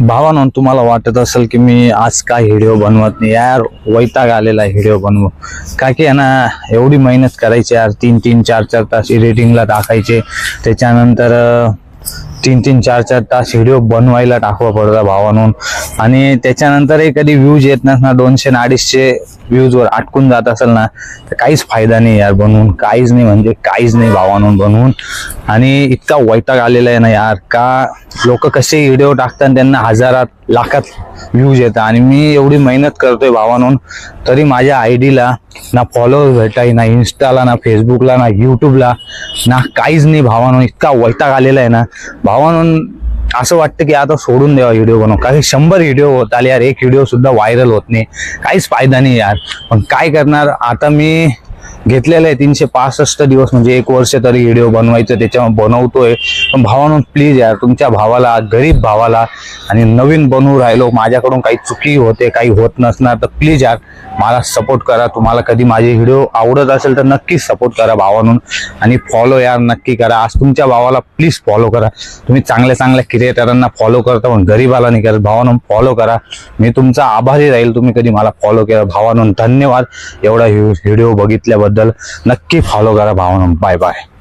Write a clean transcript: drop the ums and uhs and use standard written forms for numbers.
भावानं तुम्हाला वाटत असेल की मी आज काय व्हिडिओ बनवत नाही यार, वैताग आलेला व्हिडिओ बनवू का की आहे ना, एवढी मेहनत करायची यार, 3-3 4-4 तास एडिटिंगला टाकायचे, त्याच्यानंतर 3-3 4-4 तास व्हिडिओ बनवायला टाकवा पडता भावानं, आणि त्याच्यानंतरही कधी व्ह्यूज येत नसणार, 200-250 व्ह्यूज वर अटकून जात असेल ना, तर काहीच फायदा नाही यार बनवून, काहीच नाही म्हणजे काहीच नाही भावानं बनवून. आणि इतका वैताग आलेला आहे ना यार, का लोक कसे व्हिडिओ टाकतात त्यांना हजारात लाखात व्ह्यूज येतात, आणि मी एवढी मेहनत करतोय भावानं, तरी माझ्या आयडीला ना फॉलोअर भेटाय, ना इंस्टाला, ना फेसबुकला, ना युट्यूबला, ना काहीच नाही भावानं. इतका वैताग आलेला आहे ना भावानं, असं वाटतं की आता सोडून द्यावा व्हिडिओ बनव. काही 100 व्हिडिओ होत आले यार, एक व्हिडिओ सुद्धा व्हायरल होत नाही, काहीच फायदा नाही यार. पण काय करणार आता, मी घेतलेलं आहे 365 दिवस म्हणजे 1 वर्ष तरी व्हिडिओ बनवायचं, त्याच्यावर बनवतोय. पण भावानं प्लीज यार, तुमच्या भावाला, गरीब भावाला, आणि नवीन बनवू राहिलो, माझ्याकडून काही चुकी होते, काही होत नसणार, तर प्लीज यार मला सपोर्ट करा. तुम्हाला कधी माझे व्हिडिओ आवडत असेल तर नक्कीच सपोर्ट करा भावानं, आणि फॉलो यार नक्की करा. आज तुमच्या भावाला प्लीज फॉलो करा. तुम्ही चांगल्या चांगल्या क्रिएटरांना फॉलो करता पण गरीबाला नाही करत. भावानं फॉलो करा, मी तुमचा आभारी राहील तुम्ही कधी मला फॉलो केला. भावानं धन्यवाद एवढा व्हिडिओ बघितल्याबद्दल. नक्की फॉलो करा भावानं. Bye bye.